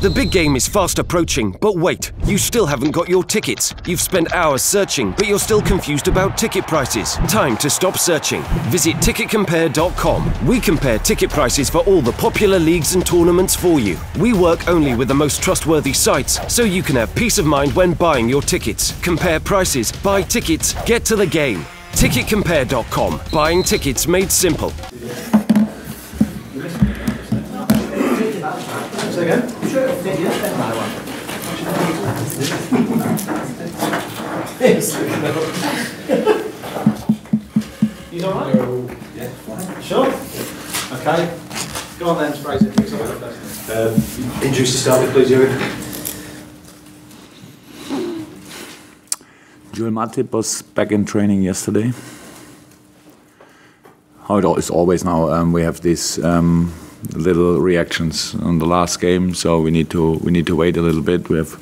The big game is fast approaching, but wait, you still haven't got your tickets. You've spent hours searching, but you're still confused about ticket prices. Time to stop searching. Visit ticketcompare.com. We compare ticket prices for all the popular leagues and tournaments for you. We work only with the most trustworthy sites, so you can have peace of mind when buying your tickets. Compare prices, buy tickets, get to the game. Ticketcompare.com. Buying tickets made simple. Say again? Sure. He's all right? Yeah. Sure? Okay. Go on then, Fraser. Injuries to start with, please, Jurgen. Joel Matip was back in training yesterday. How it is always now, we have these little reactions on the last game, so we need to wait a little bit. We have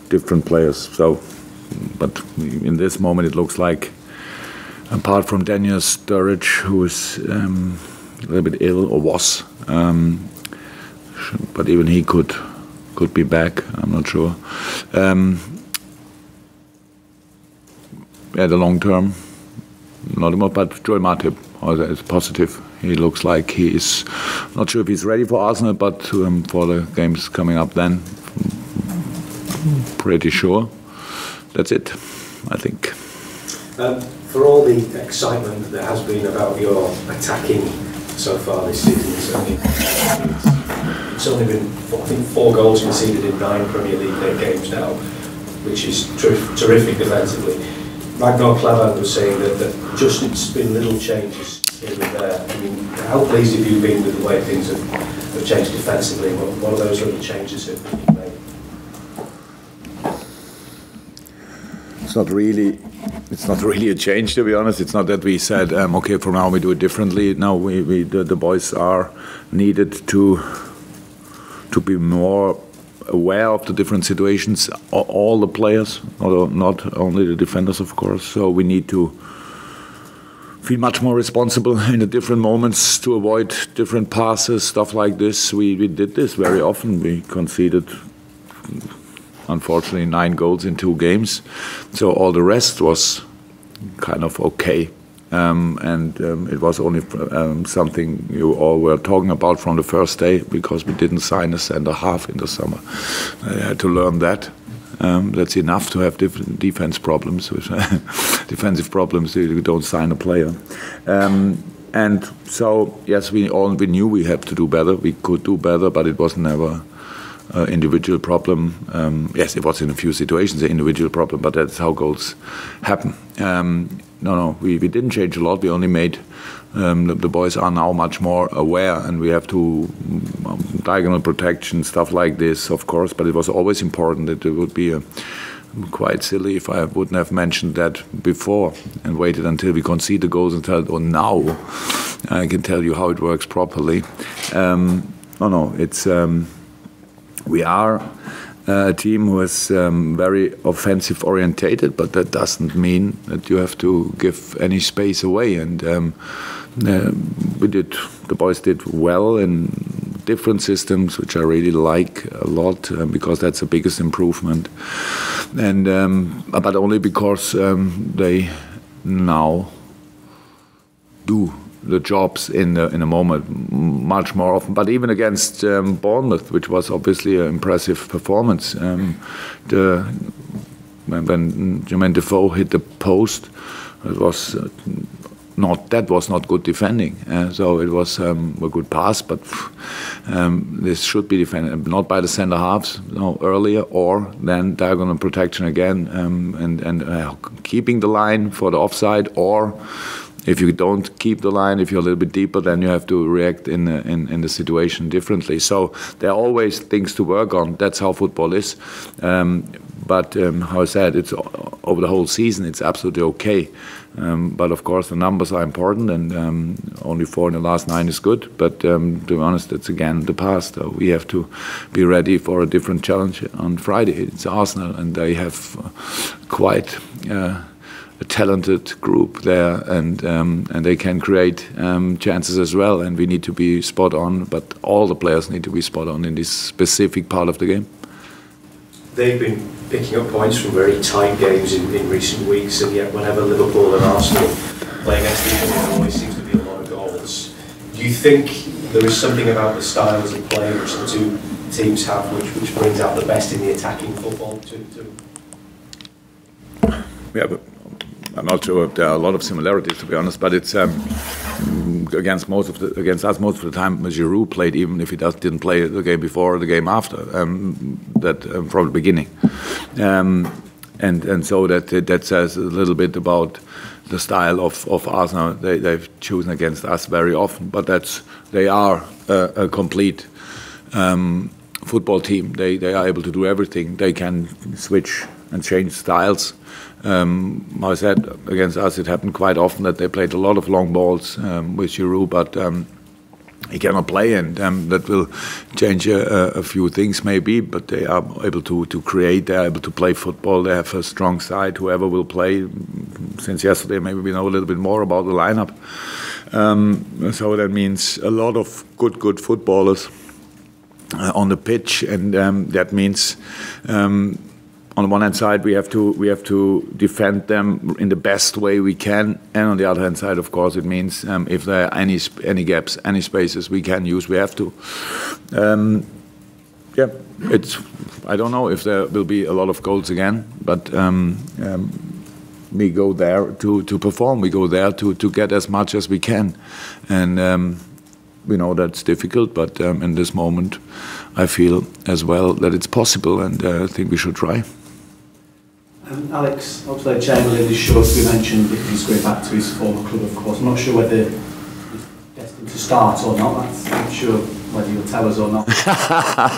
different players, so but in this moment it looks like, apart from Daniel Sturridge, who is a little bit ill or was, but even he could be back. I'm not sure. Yeah, the long term, not more. But Joel Matip is positive. He looks like he is, not sure if he's ready for Arsenal, but for the games coming up then, pretty sure. That's it, I think. For all the excitement that there has been about your attacking so far this season, it's only been, I think, 4 goals conceded in 9 Premier League games now, which is terrific defensively. Ragnar Klavan was saying that just it's been little changes here and there. I mean, how pleased have you been with the way things have changed defensively? What are those little changes that you've made? It's not really a change, to be honest. It's not that we said, okay, from now we do it differently. No, the boys are needed to be more aware of the different situations, all the players, not only the defenders, of course. So we need to feel much more responsible in the different moments to avoid different passes, stuff like this. We did this very often. We conceded, unfortunately, 9 goals in 2 games. So all the rest was kind of okay. It was only something you all were talking about from the first day, because we didn't sign a centre half in the summer. I had to learn that. That's enough to have different defensive problems. You don't sign a player. And so, yes, we knew we had to do better. We could do better, but it was never an individual problem. Yes, it was in a few situations an individual problem, but that's how goals happen. No, we didn't change a lot. We only made the boys are now much more aware, and we have to diagonal protection, stuff like this, of course. But it was always important. That it would be quite silly if I wouldn't have mentioned that before and waited until we concede the goals and tell, oh, now I can tell you how it works properly. No, it's we are a team who is very offensive orientated, but that doesn't mean that you have to give any space away. And the boys did well in different systems, which I really like a lot, because that's the biggest improvement. And but only because they now do the jobs in a moment much more often. But even against Bournemouth, which was obviously an impressive performance, when Jermaine Defoe hit the post, it was that was not good defending. So it was a good pass, but this should be defended not by the centre halves, no, earlier, or then diagonal protection again, and keeping the line for the offside, or if you don't keep the line, if you're a little bit deeper, then you have to react in the situation differently. So there are always things to work on. That's how football is. But how I said, it's over the whole season, it's absolutely okay. But of course, the numbers are important, and only 4 in the last 9 is good. But to be honest, it's again the past. We have to be ready for a different challenge on Friday. It's Arsenal, and they have quite a talented group there, and they can create chances as well. And we need to be spot on, but all the players need to be spot on in this specific part of the game. They've been picking up points from very tight games in recent weeks, and yet whenever Liverpool and Arsenal play against each other, there always seems to be a lot of goals. Do you think there is something about the styles of play which the two teams have which brings out the best in the attacking football too? Yeah, but I'm not sure. There are a lot of similarities, to be honest, but it's against us most of the time. Giroud played, even if he didn't play the game before or the game after, from the beginning, and so that says a little bit about the style of Arsenal. They've chosen against us very often, but they are a complete football team. They are able to do everything. They can switch and change styles. I said against us, it happened quite often that they played a lot of long balls with Giroud, but he cannot play, and that will change a few things maybe. But they are able to create. They are able to play football. They have a strong side. Whoever will play, since yesterday, maybe we know a little bit more about the lineup. So that means a lot of good footballers on the pitch, and that means. On the one hand side, we have to defend them in the best way we can, and on the other hand side, of course, it means if there are any gaps, any spaces we can use, we have to. Yeah, I don't know if there will be a lot of goals again, but we go there to perform. We go there to get as much as we can, and we know that's difficult. But in this moment, I feel as well that it's possible, and I think we should try. Alex, Oxlade-Chamberlain is sure to be mentioned if he's going back to his former club, of course. I'm not sure whether he's destined to start or not. I'm not sure whether you'll tell us or not.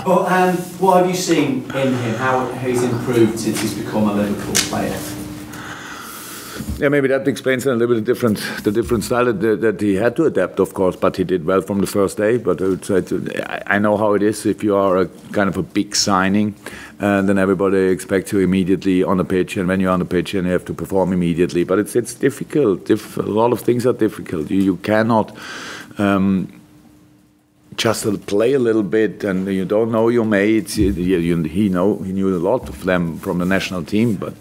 But what have you seen in him? How he's improved since he's become a Liverpool player? Yeah, maybe that explains a little bit the different style that he had to adapt, of course. But he did well from the first day. But I know how it is if you are a kind of a big signing, then everybody expects you immediately on the pitch, and when you're on the pitch, and you have to perform immediately. But it's difficult. A lot of things are difficult. You cannot. Just play a little bit, and you don't know your mates. He knew a lot of them from the national team, but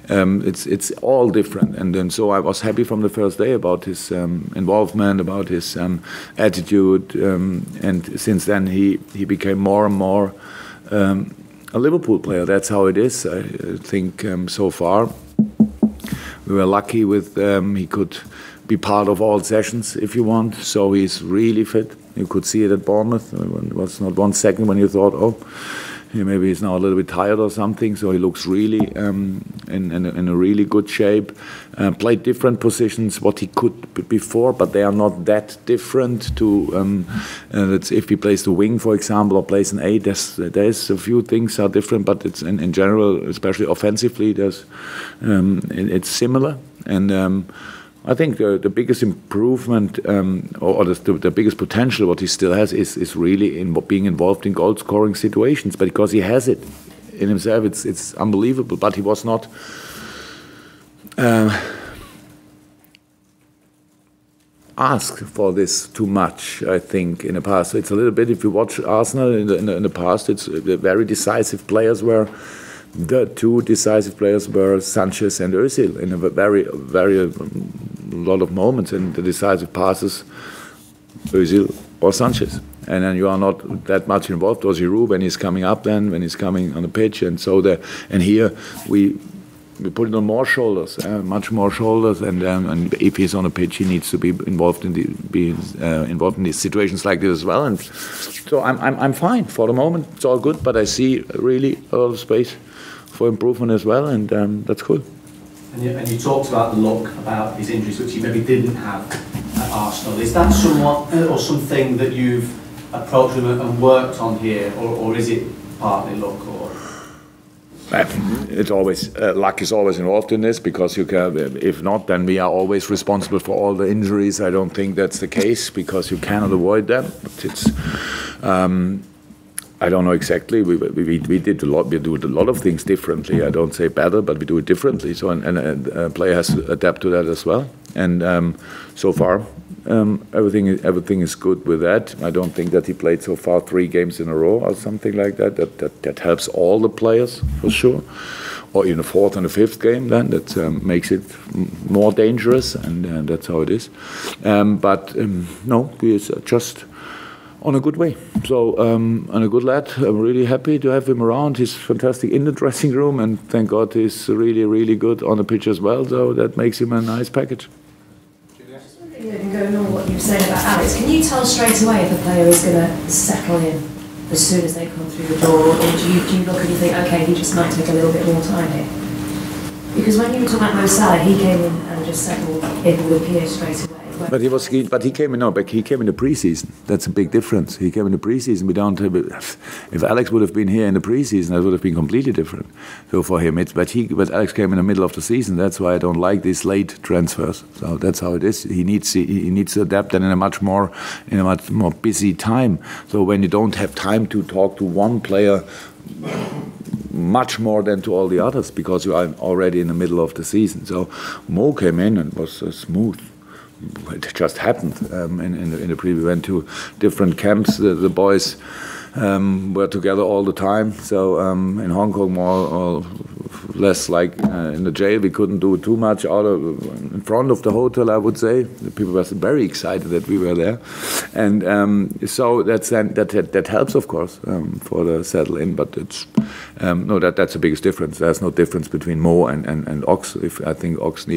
it's all different. And so I was happy from the first day about his involvement, about his attitude, and since then he became more and more a Liverpool player. That's how it is. I think so far we were lucky with he could be part of all sessions if you want. So he's really fit. You could see it at Bournemouth. It was not 1 second when you thought, oh, maybe he's now a little bit tired or something. So he looks really in a really good shape. Played different positions what he could before, but they are not that different. If he plays the wing, for example, or plays an 8, there's a few things are different, but it's in general, especially offensively, it's similar. And I think the biggest improvement or the biggest potential what he still has is really in being involved in goal-scoring situations, because he has it in himself. It's unbelievable, but he was not asked for this too much, I think, in the past. So it's a little bit, if you watch Arsenal in the past, it's very decisive players were. The two decisive players were Sanchez and Özil in a very lot of moments, and the decisive passes, Özil or Sanchez. And then you are not that much involved, or Giroud when he's coming up, then when he's coming on the pitch, and so and here we put it on more shoulders, much more shoulders, and if he's on the pitch, he needs to be involved in these situations like this as well. And so I'm fine for the moment. It's all good, but I see really a lot of space for improvement as well, and that's cool. And you talked about the look, about his injuries, which he maybe didn't have at Arsenal. Is that somewhat or something that you've approached him and worked on here, or is it partly luck? Or it's always luck is always involved in this, because you can. If not, then we are always responsible for all the injuries. I don't think that's the case, because you cannot avoid them. But it's. I don't know exactly. We did a lot. We do a lot of things differently. I don't say better, but we do it differently. So and a player has to adapt to that as well. And so far, everything is good with that. I don't think that he played so far 3 games in a row or something like that. That helps all the players for sure. Or in the 4th and the 5th game, then that makes it more dangerous, and that's how it is. No, we is just on a good way. So, and a good lad. I'm really happy to have him around. He's fantastic in the dressing room, and thank God he's really, really good on the pitch as well. So that makes him a nice package. Going on what you were saying about Alex, can you tell straight away if a player is going to settle in as soon as they come through the door, or do you look and you think, okay, he just might take a little bit more time here? Because when you were talking about Mo Salah, he came in and just settled in with Pierce straight away. But he came in. No, but he came in the pre-season. That's a big difference. He came in the pre-season. We don't. If Alex would have been here in the pre-season, that would have been completely different. So for him, but Alex came in the middle of the season. That's why I don't like these late transfers. So that's how it is. He needs to adapt, and in a much more busy time. So when you don't have time to talk to one player much more than to all the others, because you are already in the middle of the season. So Mo came in and was smooth. It just happened. In the pre, we went to different camps. The boys were together all the time. So in Hong Kong, more or less like in the jail, we couldn't do too much in front of the hotel, I would say. The people were very excited that we were there, and so that helps, of course, for the settle in. But it's that's the biggest difference. There's no difference between Mo and Ox. I think Ox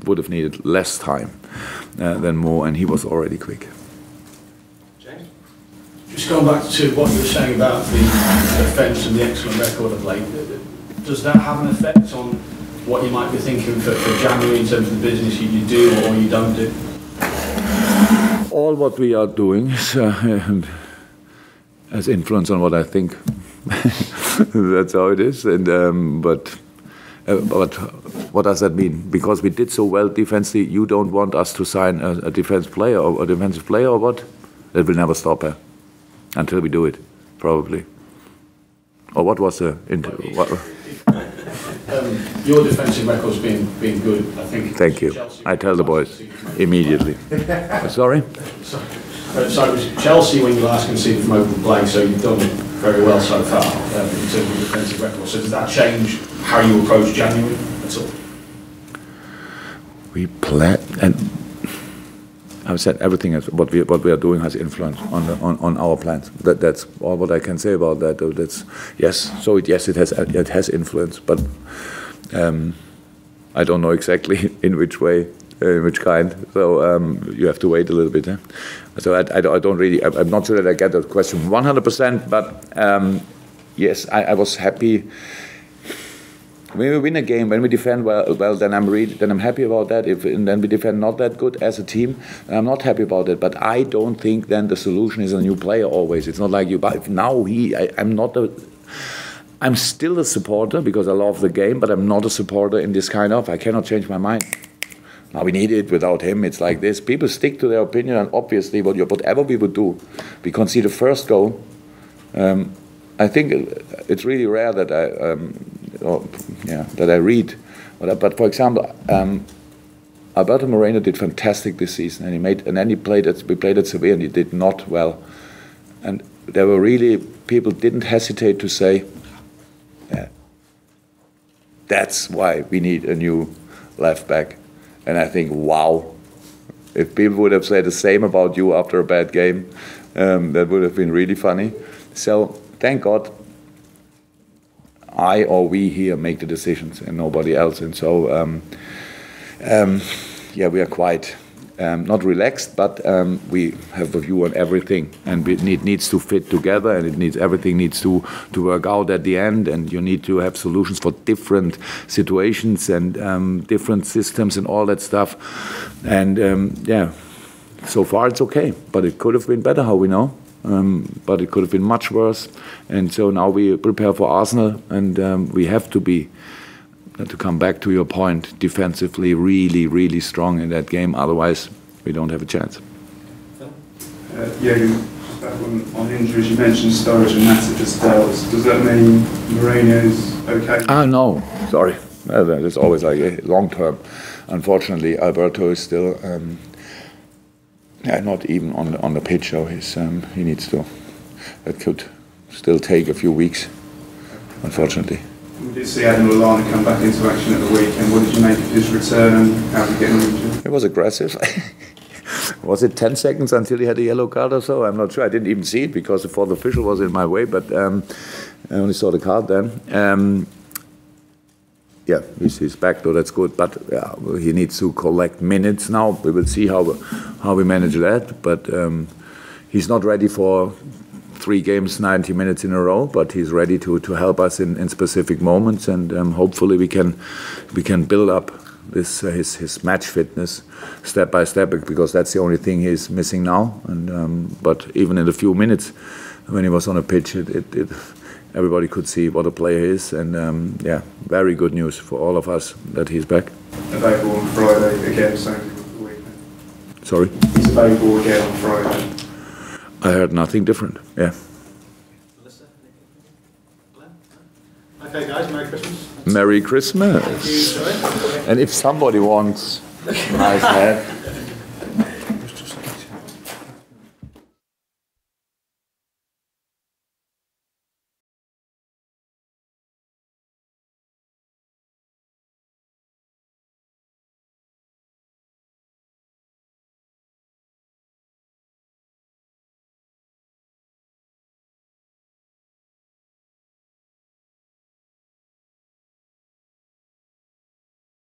would have needed less time than Mo, and he was already quick. James? Just going back to what you were saying about the defence and the excellent record of late, does that have an effect on what you might be thinking for January in terms of the business you do or you don't do? All what we are doing has influence on what I think. That's how it is. And but what does that mean? Because we did so well defensively, you don't want us to sign a defensive player or a defensive player or what? That will never stop until we do it, probably. Or what was the your defensive record's been good, I think. Thank you. Chelsea, I tell the boys immediately. Sorry? So it was Chelsea when you last conceded from open play, so you've done very well so far in terms of defensive record. So does that change how you approach January at all? We plan, and I've said everything is what we are doing has influence on our plans. That's all what I can say about that. That's yes. So it has influence, but I don't know exactly in which way, which kind. So you have to wait a little bit. So I don't really. I'm not sure that I get that question 100%. But yes, I was happy. When we win a game, when we defend well, then I'm happy about that. Then we defend not that good as a team, I'm not happy about it. But I don't think then the solution is a new player always. It's not like you. But now I'm still a supporter because I love the game, but I'm not a supporter in this kind of. I cannot change my mind. Now we need it. Without him, it's like this. People stick to their opinion, and obviously, whatever we would do, we concede the first goal. I think it's really rare that I read. But for example, Alberto Moreno did fantastic this season, and we played at Sevilla, and he did not well. And there were really people didn't hesitate to say, that's why we need a new left back. And I think, wow, if people would have said the same about you after a bad game, that would have been really funny. So thank God I or we here make the decisions and nobody else. And so, we are quite not relaxed, but we have a view on everything, and it needs to fit together, and everything needs to work out at the end, and you need to have solutions for different situations and different systems and all that stuff. And so far it's okay, but it could have been better, how we know. But it could have been much worse, and so now we prepare for Arsenal, and we have to be, to come back to your point, defensively really, really strong in that game. Otherwise, we don't have a chance. back on injuries, you mentioned Sturridge and Matip as doubts. Does that mean Mourinho's okay? No, sorry. It's always like a long term. Unfortunately, Alberto is still not even on the pitch, so he needs to. That could still take a few weeks, unfortunately. We did see Adam Lallana come back into action at the weekend. What did you make of his return and how did he get on? It was aggressive. Was it 10 seconds until he had a yellow card or so? I'm not sure. I didn't even see it because the fourth official was in my way, but I only saw the card then. Yeah, he's back, though, that's good. But he needs to collect minutes now. We will see how we manage that. But he's not ready for 3 games, 90 minutes in a row, but he's ready to help us in specific moments. And hopefully we can build up this his match fitness step by step, because that's the only thing he's missing now. And but even in the few minutes when he was on a pitch, everybody could see what a player he is, and very good news for all of us that he's back. Available on Friday again, same with the weekend. Sorry? He's available again on Friday. I heard nothing different. Yeah. Melissa, okay, guys, Merry Christmas. Merry Christmas. Thank you, sorry. And if somebody wants nice hat.